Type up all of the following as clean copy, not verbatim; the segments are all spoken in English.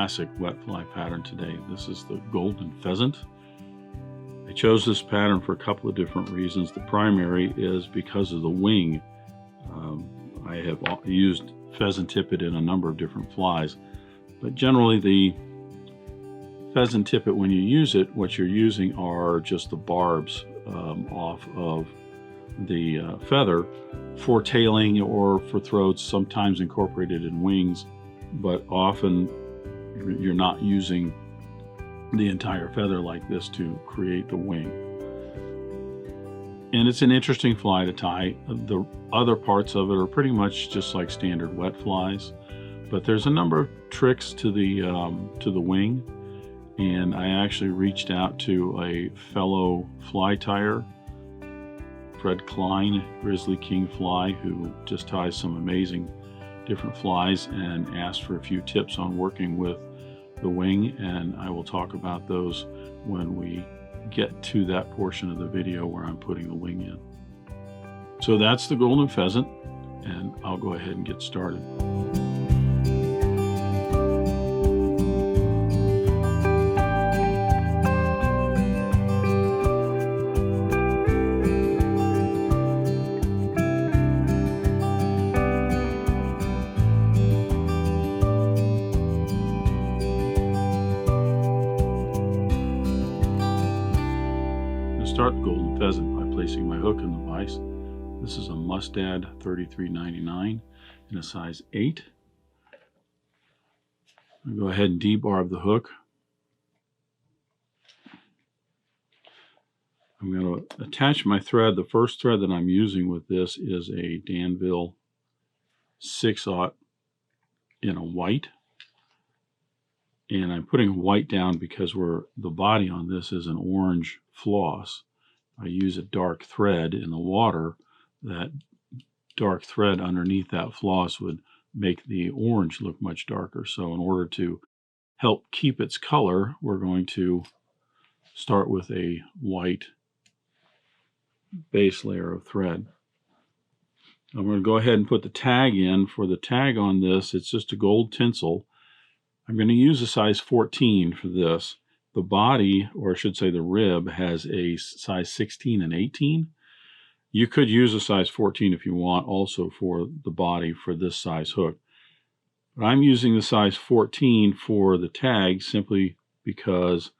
classic wet fly pattern today. This is the golden pheasant. I chose this pattern for a couple of different reasons. The primary is because of the wing. I have used pheasant tippet in a number of different flies, but generally the pheasant tippet, when you use it, what you're using are just the barbs off of the feather for tailing or for throats, sometimes incorporated in wings, but often you're not using the entire feather like this to create the wing. And it's an interesting fly to tie. The other parts of it are pretty much just like standard wet flies, but there's a number of tricks to the wing. And I actually reached out to a fellow fly tyer, Fred Klein, Grizzly King Fly, who just ties some amazing different flies, and asked for a few tips on working with the wing, and I will talk about those when we get to that portion of the video where I'm putting the wing in. So that's the golden pheasant, and I'll go ahead and get started. Start the golden pheasant by placing my hook in the vise. This is a Mustad 3399 in a size 8. I'll go ahead and debarb the hook. I'm going to attach my thread. The first thread that I'm using with this is a Danville 6/0 in a white. And I'm putting white down because the body on this is an orange floss. I use a dark thread in the water. That dark thread underneath that floss would make the orange look much darker. So in order to help keep its color, we're going to start with a white base layer of thread. I'm going to go ahead and put the tag in. For the tag on this, it's just a gold tinsel. I'm going to use a size 14 for this. The body, or I should say the rib, has a size 16 and 18. You could use a size 14 if you want also for the body for this size hook. But I'm using the size 14 for the tag simply because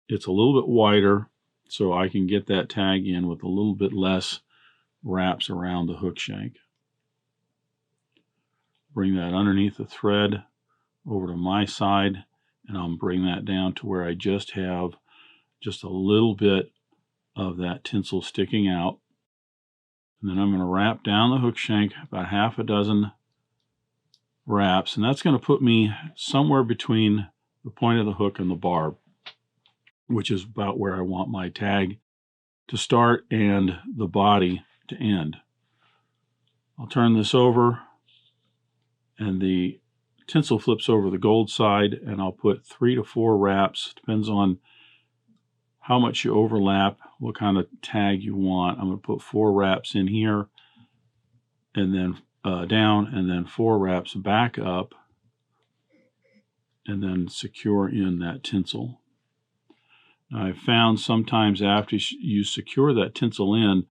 it's a little bit wider, so I can get that tag in with a little bit less wraps around the hook shank. Bring that underneath the thread over to my side, and I'll bring that down to where I just have just a little bit of that tinsel sticking out. And then I'm going to wrap down the hook shank about half a dozen wraps, and that's going to put me somewhere between the point of the hook and the barb, which is about where I want my tag to start and the body to end. I'll turn this over, and the tinsel flips over the gold side, and I'll put 3 to 4 wraps. Depends on how much you overlap, what kind of tag you want. I'm going to put 4 wraps in here, and then down, and then 4 wraps back up, and then secure in that tinsel. Now, I've found sometimes after you secure that tinsel in,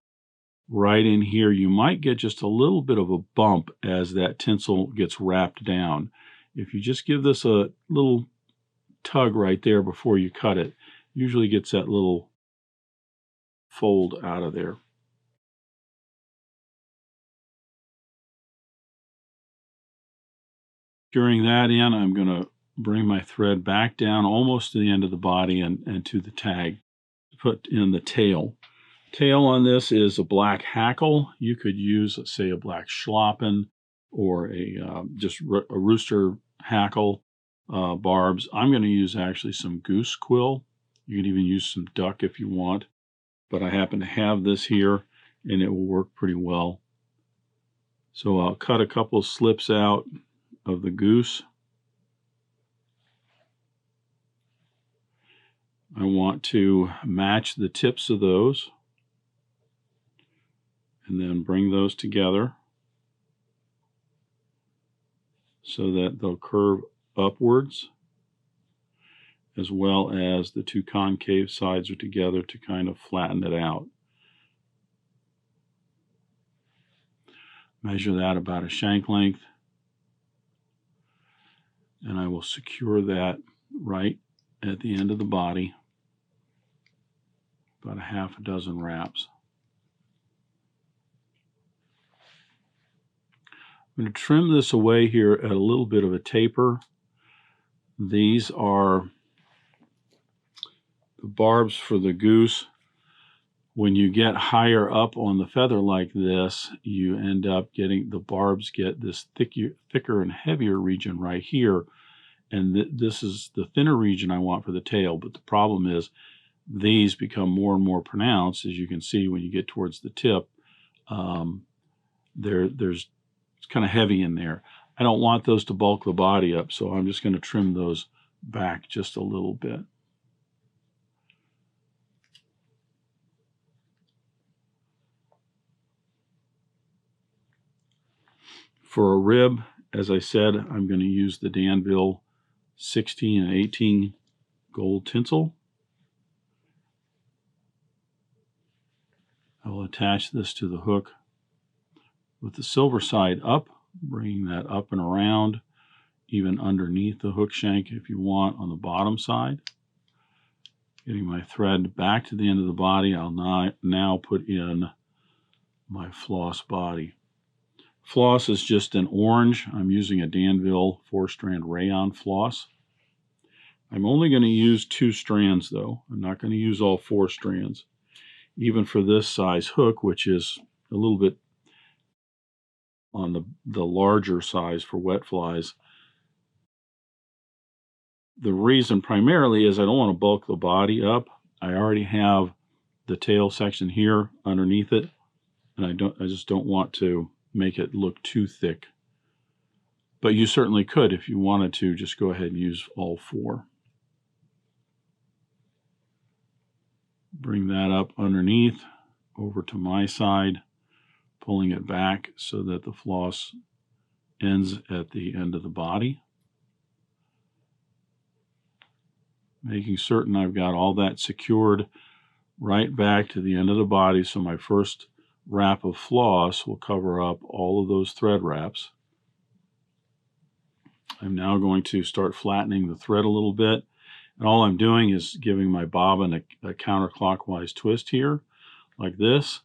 right in here, you might get just a little bit of a bump as that tinsel gets wrapped down. If you just give this a little tug right there before you cut it, usually gets that little fold out of there. Securing that in, I'm going to bring my thread back down almost to the end of the body and to the tag. Put in the tail. Tail on this is a black hackle. You could use, let's say, a black Schlappen or just a rooster hackle barbs. I'm going to use actually some Goose quill. You can even use some duck if you want, but I happen to have this here, and it will work pretty well. So I'll cut a couple slips out of the goose. I want to match the tips of those and then bring those together so that they'll curve upwards as well as the two concave sides are together to kind of flatten it out. Measure that about a shank length, and I will secure that right at the end of the body, about a half a dozen wraps. I'm going to trim this away here at a little bit of a taper. These are the barbs for the goose. When you get higher up on the feather like this, you end up getting, the barbs get this thicker and heavier region right here. And this is the thinner region I want for the tail. But the problem is these become more and more pronounced, as you can see when you get towards the tip. It's kind of heavy in there. I don't want those to bulk the body up, so I'm just going to trim those back just a little bit. For a rib, as I said, I'm going to use the Danville 16 and 18 gold tinsel. I will attach this to the hook with the silver side up, bringing that up and around, even underneath the hook shank if you want on the bottom side. Getting my thread back to the end of the body, I'll now put in my floss body. Floss is just an orange. I'm using a Danville 4-strand Rayon floss. I'm only going to use 2 strands though. I'm not going to use all 4 strands. Even for this size hook, which is a little bit on the larger size for wet flies. The reason primarily is I don't want to bulk the body up. I already have the tail section here underneath it, and I just don't want to make it look too thick. But you certainly could, if you wanted to, just go ahead and use all 4. Bring that up underneath over to my side, pulling it back so that the floss ends at the end of the body. Making certain I've got all that secured right back to the end of the body, so my first wrap of floss will cover up all of those thread wraps. I'm now going to start flattening the thread a little bit, and all I'm doing is giving my bobbin a counterclockwise twist here, like this.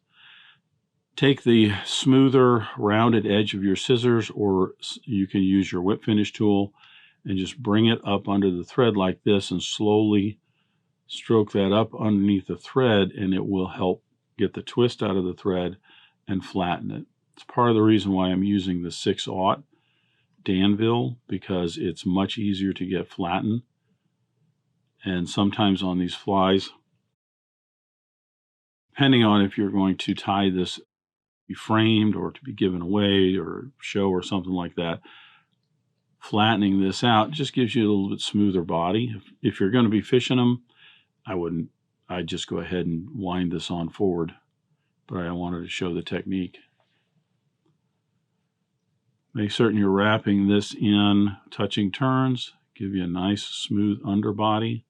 Take the smoother, rounded edge of your scissors, or you can use your whip finish tool, and just bring it up under the thread like this and slowly stroke that up underneath the thread, and it will help get the twist out of the thread and flatten it. It's part of the reason why I'm using the 6/0 Danville, because it's much easier to get flattened. And sometimes on these flies, depending on if you're going to tie this be framed or to be given away or show or something like that, flattening this out just gives you a little bit smoother body. If you're going to be fishing them, I'd just go ahead and wind this on forward, but I wanted to show the technique. Make certain you're wrapping this in touching turns, give you a nice smooth underbody.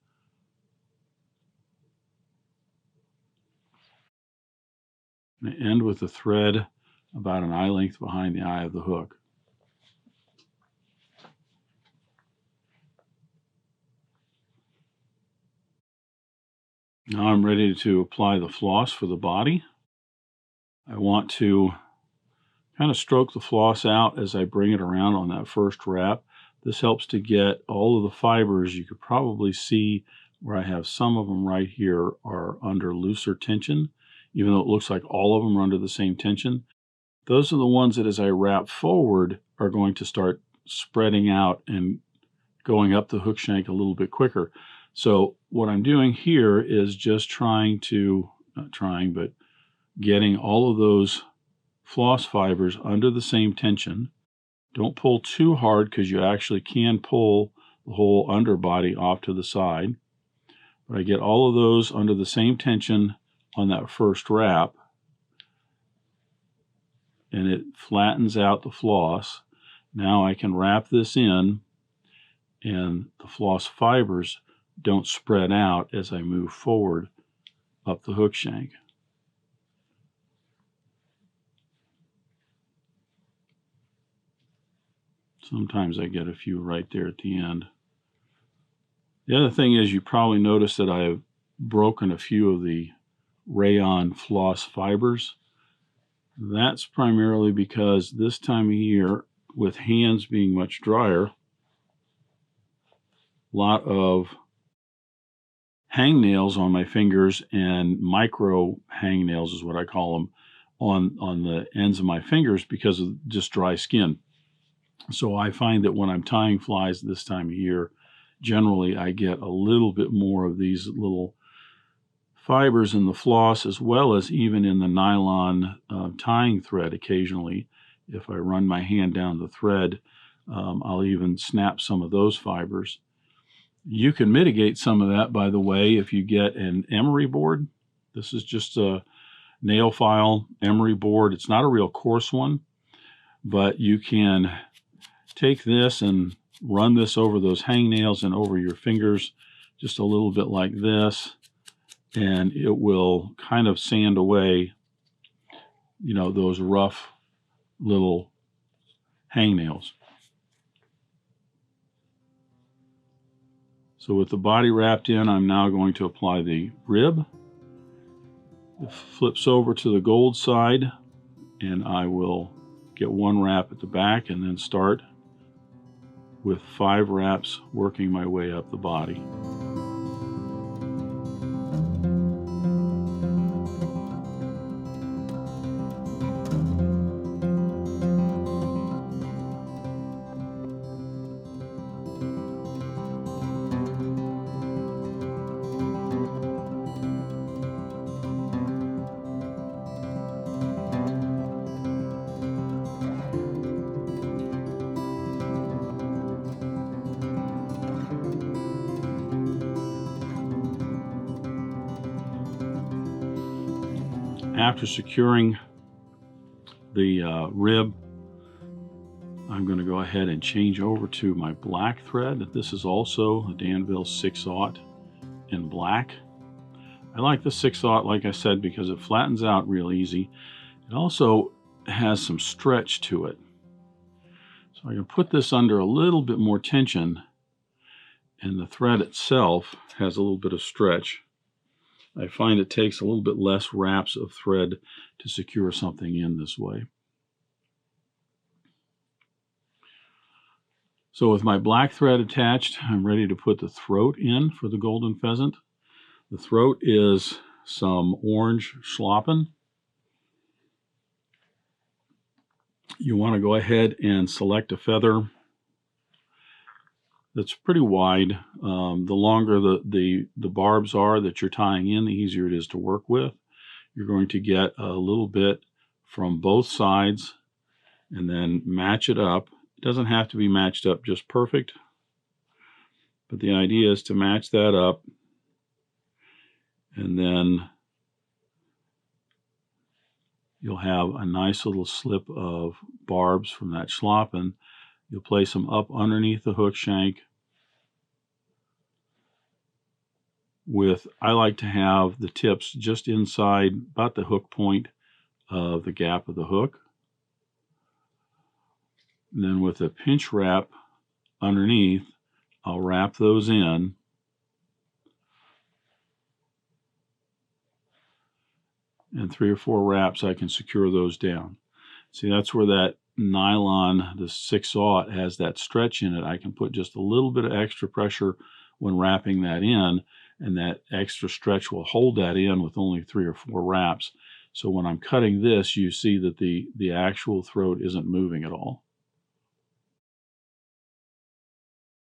And end with the thread about an eye length behind the eye of the hook. Now I'm ready to apply the floss for the body. I want to kind of stroke the floss out as I bring it around on that first wrap. This helps to get all of the fibers. You could probably see where I have some of them right here are under looser tension, even though it looks like all of them are under the same tension. Those are the ones that as I wrap forward are going to start spreading out and going up the hook shank a little bit quicker. So what I'm doing here is just getting all of those floss fibers under the same tension. Don't pull too hard because you actually can pull the whole underbody off to the side. But I get all of those under the same tension on that first wrap, and it flattens out the floss. Now I can wrap this in, and the floss fibers don't spread out as I move forward up the hook shank. Sometimes I get a few right there at the end. The other thing is, you probably noticed that I have broken a few of the Rayon floss fibers. That's primarily because this time of year, with hands being much drier, a lot of hangnails on my fingers, and micro hangnails is what I call them, on the ends of my fingers because of just dry skin. So I find that when I'm tying flies this time of year, generally I get a little bit more of these little fibers in the floss, as well as even in the nylon tying thread occasionally. If I run my hand down the thread, I'll even snap some of those fibers. You can mitigate some of that, by the way, if you get an emery board. This is just a nail file emery board. It's not a real coarse one, but you can take this and run this over those hangnails and over your fingers just a little bit like this, and it will kind of sand away, you know, those rough little hangnails. So with the body wrapped in, I'm now going to apply the rib. It flips over to the gold side, and I will get one wrap at the back and then start with 5 wraps working my way up the body. After securing the rib, I'm going to go ahead and change over to my black thread. This is also a Danville 6/0 in black. I like the 6/0, like I said, because it flattens out real easy. It also has some stretch to it. So I can put this under a little bit more tension, and the thread itself has a little bit of stretch. I find it takes a little bit less wraps of thread to secure something in this way. So with my black thread attached, I'm ready to put the throat in for the golden pheasant. The throat is some orange Schlappen. You want to go ahead and select a feather that's pretty wide. The longer the barbs are that you're tying in, the easier it is to work with. You're going to get a little bit from both sides and then match it up. It doesn't have to be matched up just perfect, but the idea is to match that up, and then you'll have a nice little slip of barbs from that Schlappen. You'll place them up underneath the hook shank with, I like to have the tips just inside about the hook point of the gap of the hook. And then with a pinch wrap underneath, I'll wrap those in. And 3 or 4 wraps, I can secure those down. See, that's where that nylon, the 6/0, has that stretch in it. I can put just a little bit of extra pressure when wrapping that in, and that extra stretch will hold that in with only 3 or 4 wraps. So when I'm cutting this, you see that the actual throat isn't moving at all.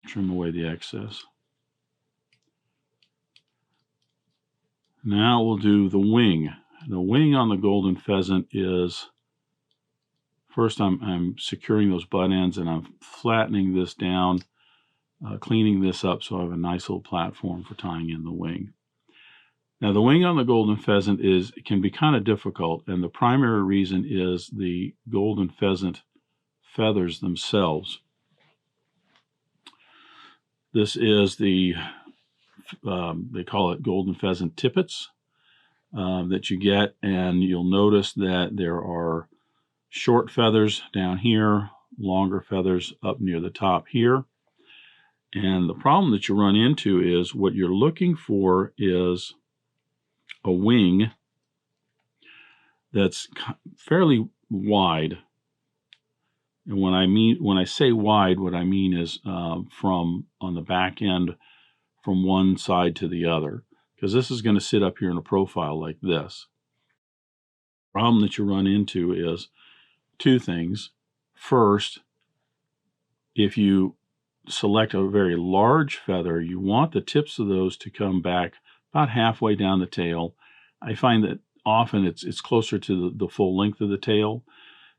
Trim away the excess. Now we'll do the wing. The wing on the golden pheasant is, first I'm securing those butt ends, and I'm flattening this down, cleaning this up so I have a nice little platform for tying in the wing. Now the wing on the golden pheasant can be kind of difficult, and the primary reason is the golden pheasant feathers themselves. This is the they call it golden pheasant tippets that you get, and you'll notice that there are short feathers down here, longer feathers up near the top here. And the problem that you run into is what you're looking for is a wing that's fairly wide. And when I say wide, what I mean is from on the back end from one side to the other, because this is going to sit up here in a profile like this. The problem that you run into is two things. First, if you select a very large feather, you want the tips of those to come back about halfway down the tail. I find that often it's closer to the full length of the tail,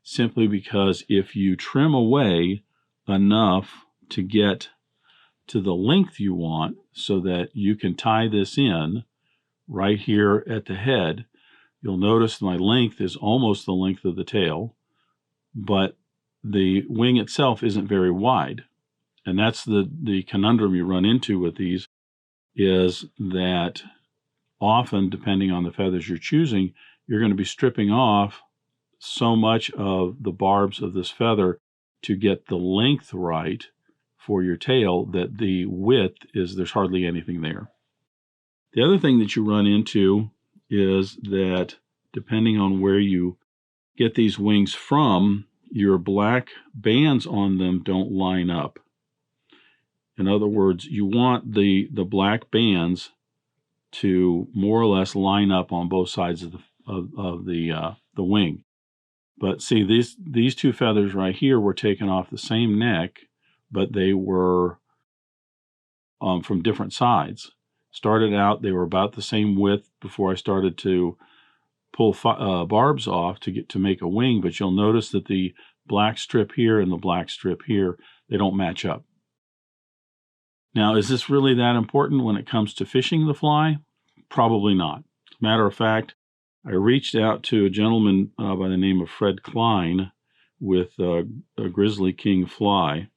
simply because if you trim away enough to get to the length you want so that you can tie this in right here at the head, you'll notice my length is almost the length of the tail, but the wing itself isn't very wide. And that's the conundrum you run into with these, is that often, depending on the feathers you're choosing, you're going to be stripping off so much of the barbs of this feather to get the length right for your tail that the width there's hardly anything there. The other thing that you run into is that depending on where you get these wings from, your black bands on them don't line up. In other words, you want the black bands to more or less line up on both sides of the wing. But see, these two feathers right here were taken off the same neck, but they were from different sides. Started out, they were about the same width before I started to pull barbs off to make a wing, but you'll notice that the black strip here and the black strip here, they don't match up. Now, is this really that important when it comes to fishing the fly? Probably not. Matter of fact, I reached out to a gentleman by the name of Fred Klein with a Grizzly King fly,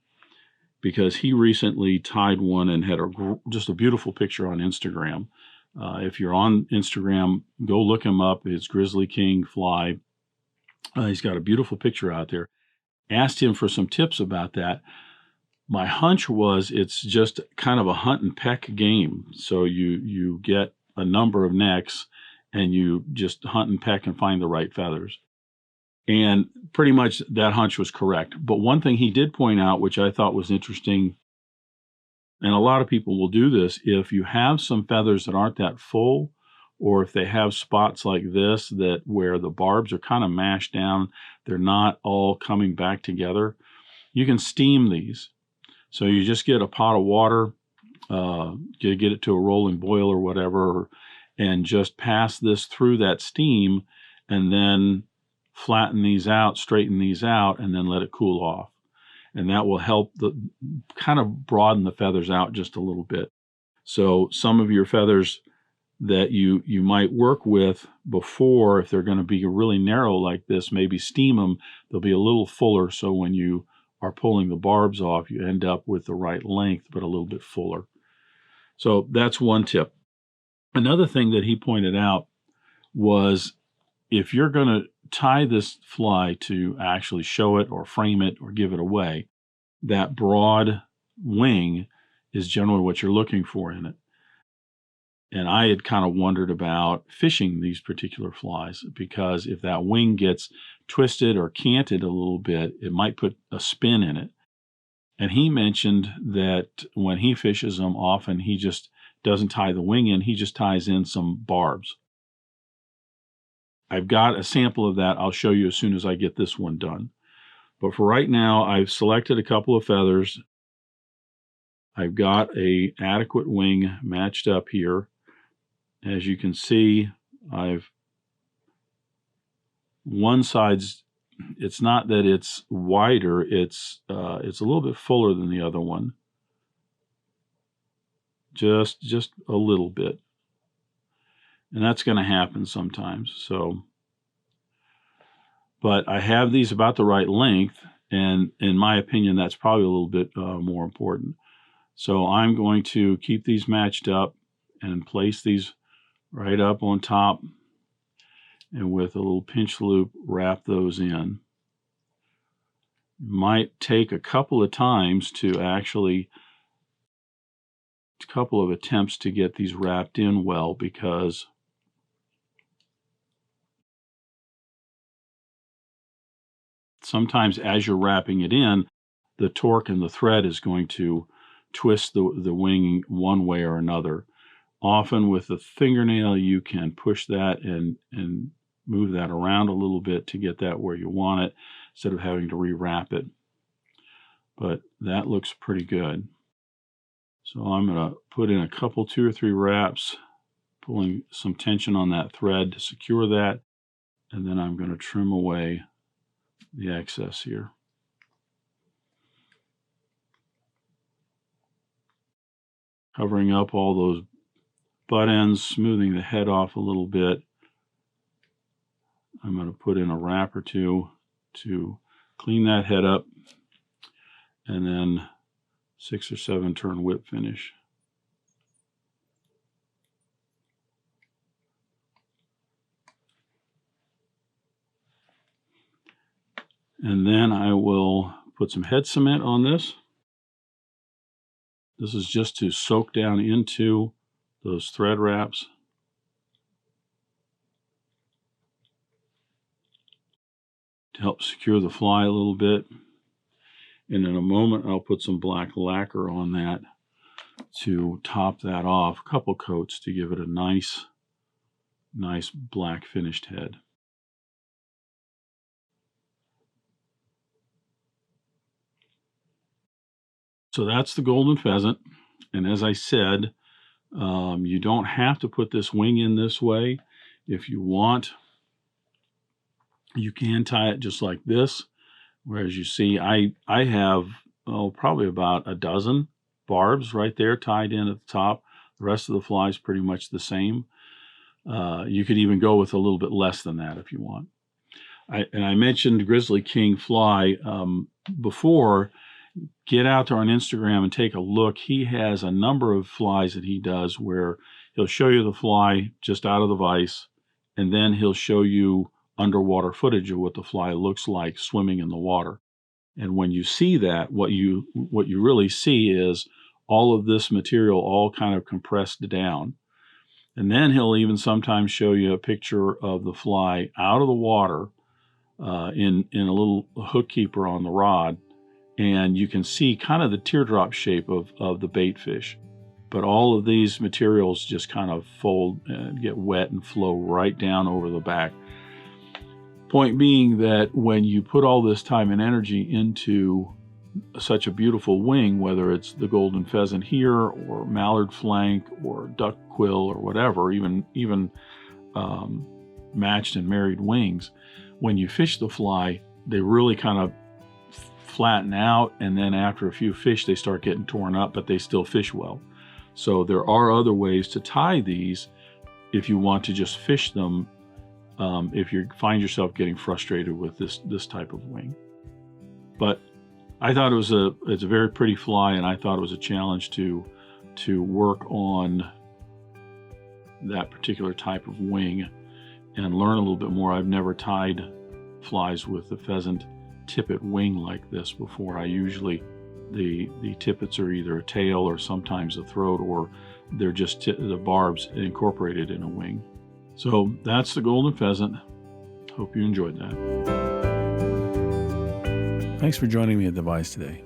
because he recently tied one and had just a beautiful picture on Instagram. If you're on Instagram, go look him up. It's Grizzly King fly. He's got a beautiful picture out there. Asked him for some tips about that. My hunch was it's just kind of a hunt and peck game. So you get a number of necks and you just hunt and peck and find the right feathers. And pretty much that hunch was correct. But one thing he did point out, which I thought was interesting, and a lot of people will do this, if you have some feathers that aren't that full, or if they have spots like this where the barbs are kind of mashed down, they're not all coming back together, you can steam these. So you just get a pot of water, get it to a rolling boil or whatever, and just pass this through that steam, and then flatten these out, straighten these out, and then let it cool off. And that will help kind of broaden the feathers out just a little bit. So some of your feathers that you might work with before, if they're going to be really narrow like this, maybe steam them. They'll be a little fuller, so when you are pulling the barbs off, you end up with the right length, but a little bit fuller. So that's one tip. Another thing that he pointed out was, if you're going to tie this fly to actually show it or frame it or give it away, that broad wing is generally what you're looking for in it. And I had kind of wondered about fishing these particular flies, because if that wing gets twisted or canted a little bit, it might put a spin in it. And he mentioned that when he fishes them, often he just doesn't tie the wing in, he just ties in some barbs. I've got a sample of that. I'll show you as soon as I get this one done. But for right now, I've selected a couple of feathers. I've got an adequate wing matched up here. As you can see, one side's, it's not that it's wider, it's a little bit fuller than the other one. Just a little bit. And that's going to happen sometimes. So, but I have these about the right length, and in my opinion, that's probably a little bit more important. So I'm going to keep these matched up, and place these right up on top, and with a little pinch loop wrap those in. Might take a couple of times to actually, a couple of attempts to get these wrapped in well, because sometimes as you're wrapping it in, the torque in the thread is going to twist the wing one way or another. Often with the fingernail you can push that and move that around a little bit to get that where you want it, instead of having to rewrap it. But that looks pretty good. So I'm going to put in a couple, 2 or 3 wraps, pulling some tension on that thread to secure that, and then I'm going to trim away the excess here. Covering up all those butt ends, smoothing the head off a little bit. I'm going to put in a wrap or 2 to clean that head up, and then 6 or 7 turn whip finish. And then I will put some head cement on this. This is just to soak down into those thread wraps. To help secure the fly a little bit. And in a moment I'll put some black lacquer on that to top that off, a couple coats to give it a nice black finished head. So that's the golden pheasant, and as I said, you don't have to put this wing in this way. If you want, you can tie it just like this, whereas you see I have probably about a dozen barbs right there tied in at the top. The rest of the fly is pretty much the same. You could even go with a little bit less than that if you want. I mentioned Grizzly King fly before. Get out there on Instagram and take a look. He has a number of flies that he does where he'll show you the fly just out of the vise, and then he'll show you underwater footage of what the fly looks like swimming in the water. And when you see that, what you really see is all of this material all kind of compressed down. And then he'll even sometimes show you a picture of the fly out of the water in a little hook keeper on the rod. And you can see kind of the teardrop shape of the bait fish. But all of these materials just kind of fold and get wet and flow right down over the back. Point being that when you put all this time and energy into such a beautiful wing, whether it's the golden pheasant here or mallard flank or duck quill or whatever, even matched and married wings, when you fish the fly, they really kind of flatten out, and then after a few fish they start getting torn up, but they still fish well. So there are other ways to tie these if you want to just fish them, if you find yourself getting frustrated with this type of wing. But I thought it's a very pretty fly, and I thought it was a challenge to work on that particular type of wing and learn a little bit more. I've never tied flies with the pheasant tippet wing like this before. I usually, the tippets are either a tail or sometimes a throat, or they're just the barbs incorporated in a wing. So that's the golden pheasant. Hope you enjoyed that. Thanks for joining me at the Vise today.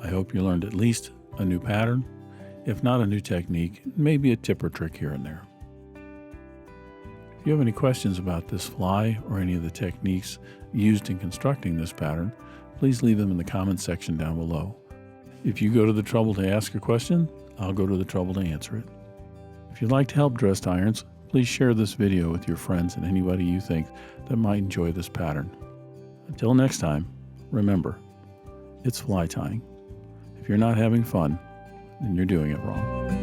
I hope you learned at least a new pattern, if not a new technique, maybe a tip or trick here and there. If you have any questions about this fly or any of the techniques used in constructing this pattern, please leave them in the comments section down below. If you go to the trouble to ask a question, I'll go to the trouble to answer it. If you'd like to help dressed irons, please share this video with your friends and anybody you think that might enjoy this pattern. Until next time, remember, it's fly tying. If you're not having fun, then you're doing it wrong.